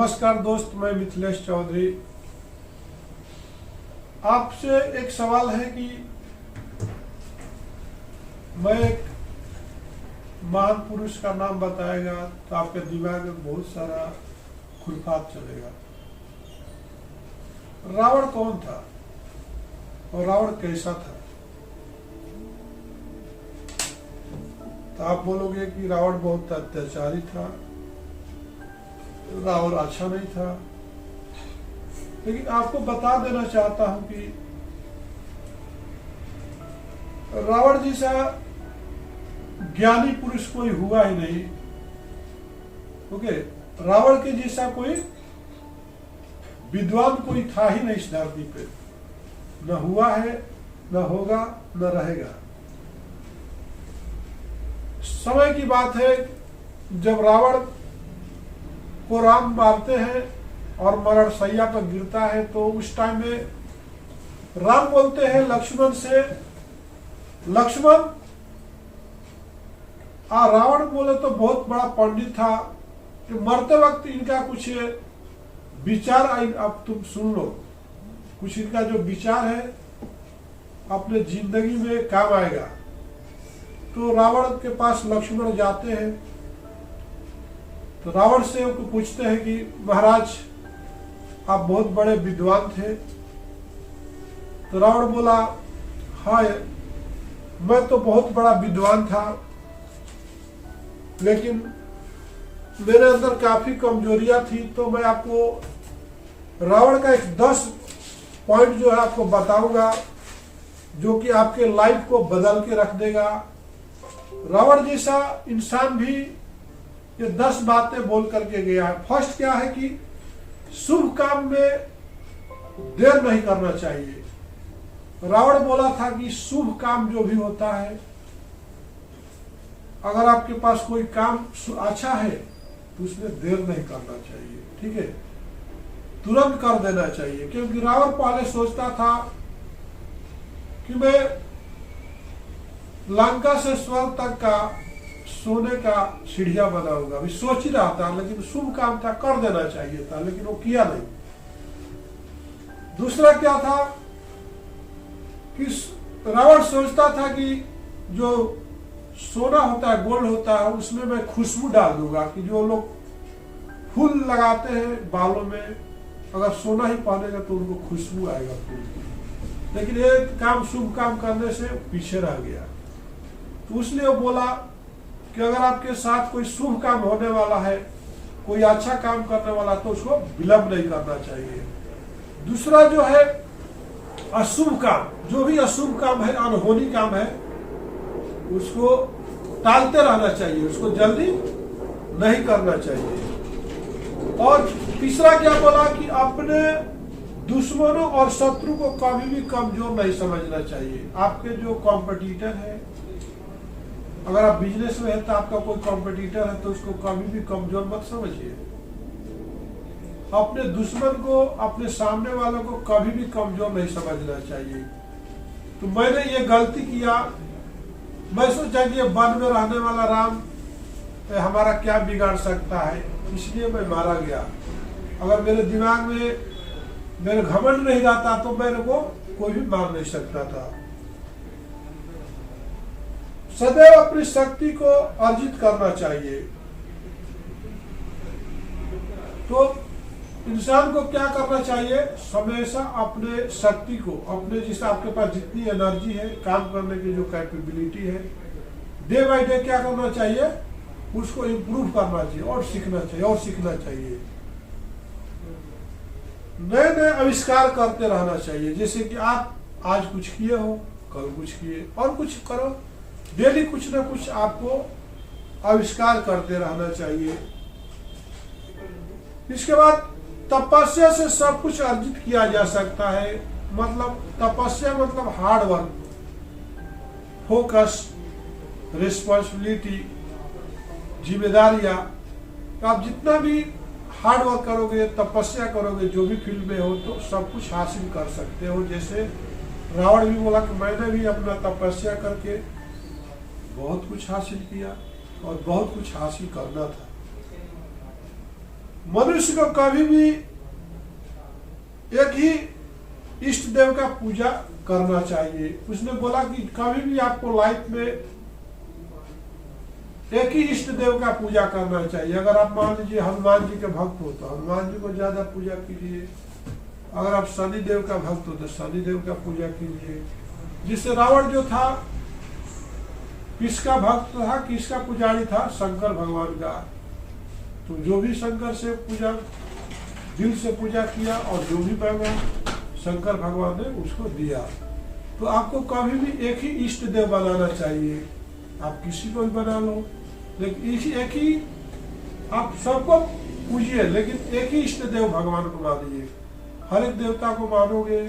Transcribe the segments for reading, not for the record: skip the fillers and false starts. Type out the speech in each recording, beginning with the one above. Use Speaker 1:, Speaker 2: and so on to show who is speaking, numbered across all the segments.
Speaker 1: नमस्कार दोस्त, मैं मिथिलेश चौधरी। आपसे एक सवाल है कि मैं एक महान पुरुष का नाम बताएगा तो आपके दिमाग में बहुत सारा खुरफात चलेगा। रावण कौन था और रावण कैसा था? तो आप बोलोगे कि रावण बहुत अत्याचारी था, रावण अच्छा नहीं था। लेकिन आपको बता देना चाहता हूं कि रावण जैसा ज्ञानी पुरुष कोई हुआ ही नहीं। ओके, रावण के जैसा कोई विद्वान कोई था ही नहीं इस धरती पे। न हुआ है, न होगा, न रहेगा। समय की बात है जब रावण को राम मारते हैं और मरण शैया पर गिरता है, तो उस टाइम में राम बोलते हैं लक्ष्मण से, लक्ष्मण रावण बोले तो बहुत बड़ा पंडित था कि मरते वक्त इनका कुछ विचार, अब तुम सुन लो, कुछ इनका जो विचार है अपने जिंदगी में काम आएगा। तो रावण के पास लक्ष्मण जाते हैं, तो रावण से उनको पूछते हैं कि महाराज आप बहुत बड़े विद्वान थे। तो रावण बोला, हाँ मैं तो बहुत बड़ा विद्वान था, लेकिन मेरे अंदर काफी कमजोरियां थी। तो मैं आपको रावण का एक 10 पॉइंट जो है आपको बताऊंगा, जो कि आपके लाइफ को बदल के रख देगा। रावण जैसा इंसान भी ये 10 बातें बोल करके गया है। फर्स्ट क्या है कि शुभ काम में देर नहीं करना चाहिए। रावण बोला था कि शुभ काम जो भी होता है, अगर आपके पास कोई काम अच्छा है तो उसमें देर नहीं करना चाहिए, ठीक है, तुरंत कर देना चाहिए। क्योंकि रावण पहले सोचता था कि मैं लंका से स्वर्ग तक का सोने का सीढ़ियां बनाऊंगा, अभी सोच ही रहा था, लेकिन शुभ काम था, कर देना चाहिए था, लेकिन वो किया नहीं। दूसरा क्या था कि रावण सोचता था कि जो सोना होता है, गोल्ड होता है, उसमें मैं खुशबू डाल दूंगा, कि जो लोग फूल लगाते हैं बालों में, अगर सोना ही पहनेगा तो उनको खुशबू आएगा फूल की। लेकिन ये काम, शुभ काम करने से पीछे रह गया। तो उसने वो बोला कि अगर आपके साथ कोई शुभ काम होने वाला है, कोई अच्छा काम करने वाला, तो उसको विलंब नहीं करना चाहिए। दूसरा जो है अशुभ काम, जो भी अशुभ काम है, अनहोनी काम है, उसको टालते रहना चाहिए, उसको जल्दी नहीं करना चाहिए। और तीसरा क्या बोला कि अपने दुश्मनों और शत्रु को कभी भी कमजोर नहीं समझना चाहिए। आपके जो कॉम्पिटिटर है, अगर आप बिजनेस में है तो आपका कोई कॉम्पिटिटर है, तो उसको कभी भी कमजोर मत समझिए। अपने दुश्मन को, अपने सामने वालों को कभी भी कमजोर नहीं समझना चाहिए। तो मैंने ये गलती किया, मैं सोचा कि ये वन में रहने वाला राम हमारा क्या बिगाड़ सकता है, इसलिए मैं मारा गया। अगर मेरे दिमाग में मेरे घमंड नहीं रहता तो मेरे को कोई भी मार नहीं सकता था। सदैव अपनी शक्ति को अर्जित करना चाहिए। तो इंसान को क्या करना चाहिए? हमेशा अपने शक्ति को, अपने जिससे आपके पास जितनी एनर्जी है, काम करने की जो कैपेबिलिटी है, डे बाय डे क्या करना चाहिए? उसको इम्प्रूव करना चाहिए और सीखना चाहिए और सीखना चाहिए। नए नए आविष्कार करते रहना चाहिए। जैसे कि आप आज कुछ किए हो, कल कुछ किए, और कुछ करो। डेली कुछ ना कुछ आपको आविष्कार करते रहना चाहिए। इसके बाद तपस्या से सब कुछ अर्जित किया जा सकता है। मतलब तपस्या मतलब हार्ड वर्क, फोकस, रिस्पॉन्सिबिलिटी, जिम्मेदारियां। आप जितना भी हार्ड वर्क करोगे, तपस्या करोगे, जो भी फील्ड में हो, तो सब कुछ हासिल कर सकते हो। जैसे रावण भी बोला कि मैंने भी अपना तपस्या करके बहुत कुछ हासिल किया और बहुत कुछ हासिल करना था। मनुष्य को कभी भी एक ही इष्ट देव का पूजा करना चाहिए। उसने बोला कि कभी भी आपको लाइफ में एक ही इष्ट देव का पूजा करना चाहिए। अगर आप मान लीजिए हनुमान जी के भक्त हो तो हनुमान जी को ज्यादा पूजा कीजिए, अगर आप शनि देव का भक्त हो तो शनि देव का पूजा कीजिए। जिससे रावण जो था किसका भक्त था, किसका पुजारी था, शंकर भगवान का। तो जो भी शंकर से पूजा दिल से पूजा किया और जो भी भगवान शंकर भगवान ने उसको दिया। तो आपको कभी भी एक ही इष्ट देव बनाना चाहिए। आप किसी को भी बना लो, लेकिन इसी एक ही आप सबको पूजिए, लेकिन एक ही इष्ट देव भगवान को मानिए। हर एक देवता को मानोगे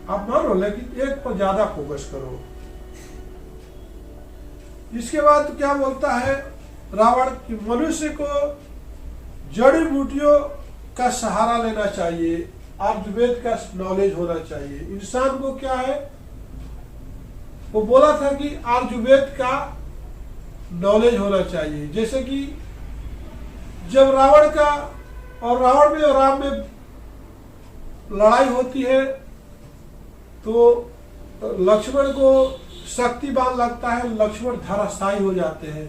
Speaker 1: आप मानो, लेकिन एक पर ज्यादा फोकस करो। इसके बाद क्या बोलता है रावण कि मनुष्य को जड़ी बूटियों का सहारा लेना चाहिए, आयुर्वेद का नॉलेज होना चाहिए। इंसान को क्या है, वो बोला था कि आयुर्वेद का नॉलेज होना चाहिए। जैसे कि जब रावण का और रावण में और राम में लड़ाई होती है तो लक्ष्मण को शक्तिवान लगता है, लक्ष्मण धराशायी हो जाते हैं,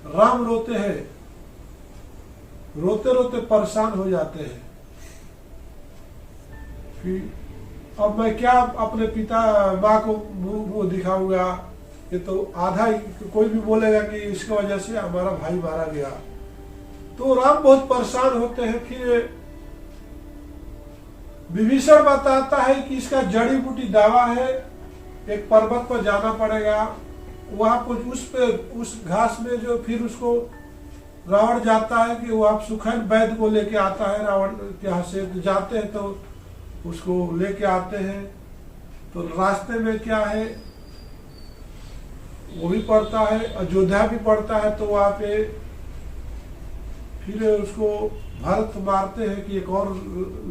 Speaker 1: राम रोते हैं, रोते रोते परेशान हो जाते हैं कि अब मैं क्या अपने पिता माँ को मुंह दिखाऊंगा। ये तो आधा ही कोई भी बोलेगा कि इसकी वजह से हमारा भाई मारा गया। तो राम बहुत परेशान होते हैं। फिर विभीषण बताता है कि इसका जड़ी बूटी दवा है, एक पर्वत पर जाना पड़ेगा, वहां कुछ उस घास में जो फिर उसको रावण जाता है कि वो आप सुखैन वैद्य को लेके आता है। रावण के यहाँ से जाते हैं तो उसको लेके आते हैं। तो रास्ते में क्या है वो भी पड़ता है, अयोध्या भी पड़ता है। तो वहां पे फिर उसको भरत मारते हैं कि एक और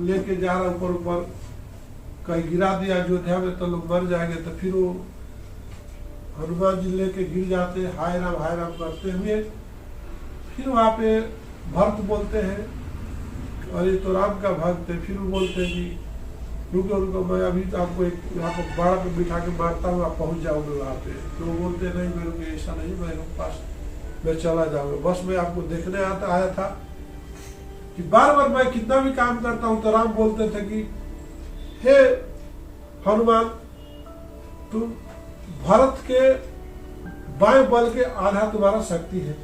Speaker 1: लेके जा रहा ऊपर ऊपर, कहीं गिरा दिया अयोध्या में तो लोग मर जाएंगे। तो फिर वो हनुमान जी लेके गिर जाते हैं, हाय राम करते हुए। फिर वहां पे भरत बोलते हैं अरे तो राम का भक्त है। फिर वो बोलते हैं कि रुको मैं अभी तो आपको एक यहाँ पर बाड़ा पे बिठा के मारता हूँ, आप पहुंच जाओगे वहां पे। तो वो बोलते नहीं मेरे को ऐसा नहीं, मेरे पास मैं चला जाऊंगा, बस मैं आपको देखने आया था कि बार बार मैं कितना भी काम करता हूँ। तो राम बोलते थे कि हे हनुमान, तुम भरत के बाएं बल के आधा तुम्हारा शक्ति है,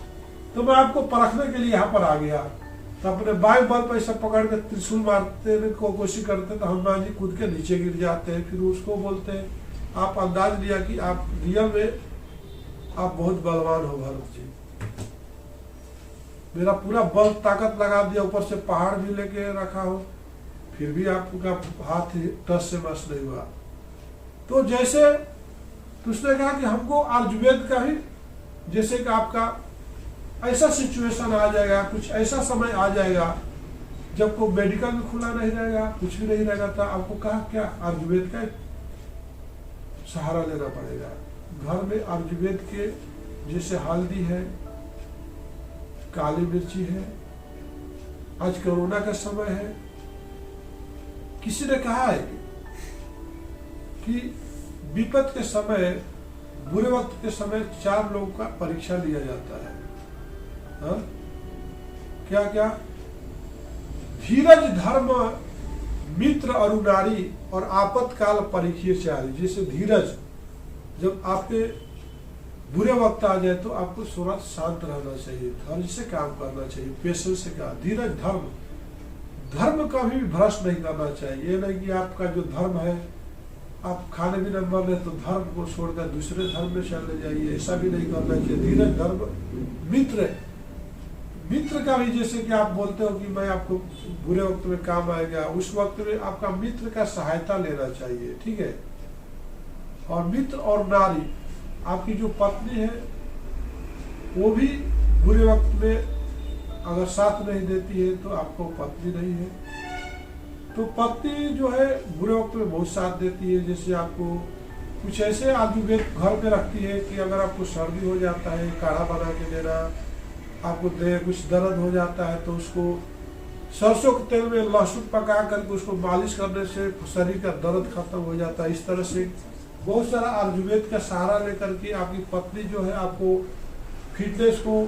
Speaker 1: तो मैं आपको परखने के लिए यहाँ पर आ गया। तो अपने बाएं बल पर सब पकड़ के त्रिशूल मारते को कोशिश करते तो हनुमान जी कूद के नीचे गिर जाते हैं। फिर उसको बोलते हैं आप अंदाज लिया कि आप रियल में आप बहुत बलवान हो भरत जी, मेरा पूरा बल ताकत लगा दिया, ऊपर से पहाड़ भी लेके रखा हो, फिर भी आपका हाथ टस से मस नहीं हुआ। तो जैसे तो उसने कहा कि हमको आयुर्वेद का ही, जैसे कि आपका ऐसा सिचुएशन आ जाएगा, कुछ ऐसा समय आ जाएगा जब को मेडिकल भी खुला नहीं रहेगा, कुछ भी नहीं रहेगा, तो आपको कहा क्या आयुर्वेद का सहारा लेना पड़ेगा। घर में आयुर्वेद के जैसे हल्दी है, काली मिर्ची है, आज कोरोना का समय है, किसी ने कहा है कि विपद के समय, बुरे वक्त के समय 4 लोगों का परीक्षा लिया जाता है। हाँ? क्या क्या? धीरज, धर्म, मित्र, अरुणारी और आपत्काल परीक्षाचारी। जैसे धीरज, जब आपके बुरे वक्त आ जाए तो आपको थोड़ा शांत रहना चाहिए, धैर्य से काम करना चाहिए, पेशेंस से काम। धीरज, धर्म, धर्म कभी भी भ्रष्ट नहीं करना चाहिए। ये नहीं कि आपका जो धर्म है, आप खाने भी न मर रहे तो धर्म को छोड़कर दूसरे धर्म में चले जाइए, ऐसा भी नहीं करना चाहिए। धीरज, धर्म, मित्र, मित्र का भी जैसे कि आप बोलते हो कि मैं आपको बुरे वक्त में काम आएगा, उस वक्त में आपका मित्र का सहायता लेना चाहिए, ठीक है। और मित्र और नारी, आपकी जो पत्नी है वो भी बुरे वक्त में अगर साथ नहीं देती है तो आपको पत्नी नहीं है। तो पत्नी जो है बुरे वक्त में बहुत साथ देती है। जैसे आपको कुछ ऐसे आयुर्वेद घर में रखती है कि अगर आपको सर्दी हो जाता है, काढ़ा बना के देना, आपको कुछ दर्द हो जाता है तो उसको सरसों के तेल में लहसुन पका करके उसको मालिश करने से शरीर का दर्द खत्म हो जाता है। इस तरह से बहुत सारा आयुर्वेद का सहारा लेकर के आपकी पत्नी जो है आपको फिटनेस को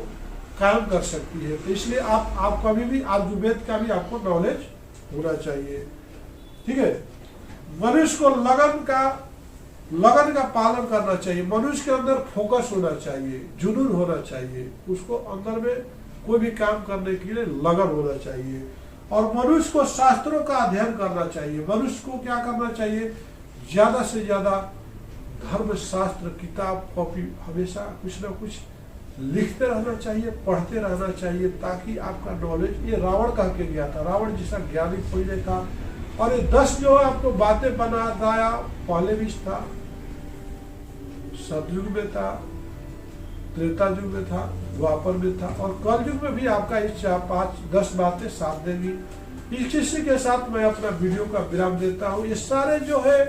Speaker 1: कायम कर सकती है। तो इसलिए आप कभी भी आयुर्वेद का भी आपको नॉलेज होना चाहिए। ठीक है, मनुष्य को लगन का पालन करना चाहिए। मनुष्य के अंदर फोकस होना चाहिए, जुनून होना चाहिए, उसको अंदर में कोई भी काम करने के लिए लगन होना चाहिए। और मनुष्य को शास्त्रों का अध्ययन करना चाहिए। मनुष्य को क्या करना चाहिए, ज्यादा से ज्यादा धर्म शास्त्र किताब कॉपी हमेशा कुछ ना कुछ लिखते रहना चाहिए, पढ़ते रहना चाहिए, ताकि आपका नॉलेज, ये रावण कह के गया था, रावण जैसा ज्ञानी कोई नहीं था। और ये 10 जो है आपको बातें बनाया पहले भी था, सतयुग में था, त्रेता युग में था, द्वापर में था, और कल युग में भी आपका इस 4-5-10 बातें साथ देंगी। इसी के साथ मैं अपना वीडियो का विराम देता हूँ। ये सारे जो है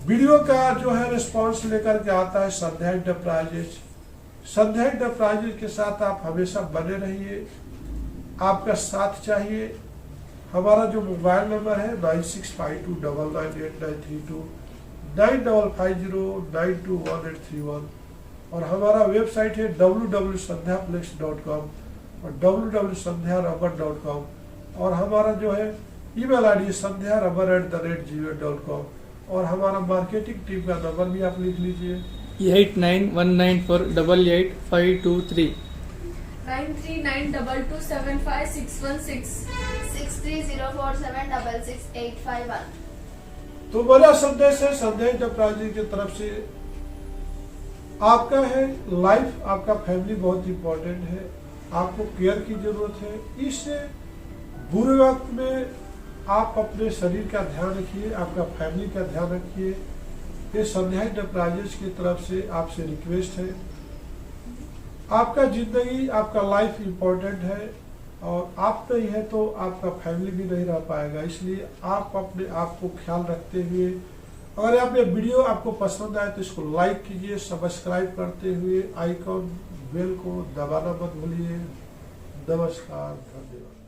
Speaker 1: वीडियो का जो है रिस्पांस लेकर के आता है संध्या एंटरप्राइजेज। संध्या एंटरप्राइजेज के साथ आप हमेशा बने रहिए, आपका साथ चाहिए। हमारा जो मोबाइल नंबर है 9652998932, 9550921831, और हमारा वेबसाइट है www.sandhyaplex.com और www.sandhyarubber.com, और हमारा जो है ईमेल आईडी है sandhyarubber@gmail.com, और हमारा मार्केटिंग टीम का नंबर भी आप लिख लीजिए
Speaker 2: 8919488523,
Speaker 3: 9392275616, 6304766851।
Speaker 1: तो बड़ा संदेश है संध्या एंटरप्राइजेज की तरफ से। आपका है लाइफ, आपका फैमिली बहुत इंपॉर्टेंट है, आपको केयर की जरूरत है। इस बुरे वक्त में आप अपने शरीर का ध्यान रखिए, आपका फैमिली का ध्यान रखिए। ये संध्या एंटरप्राइजेज की तरफ से आपसे रिक्वेस्ट है। आपका जिंदगी, आपका लाइफ इंपॉर्टेंट है, और आप नहीं है तो आपका फैमिली भी नहीं रह पाएगा। इसलिए आप अपने आप को ख्याल रखते हुए, अगर आप ये वीडियो आपको पसंद आए तो इसको लाइक कीजिए, सब्सक्राइब करते हुए आइकॉन बेल को दबाना मत भूलिए। नमस्कार, धन्यवाद।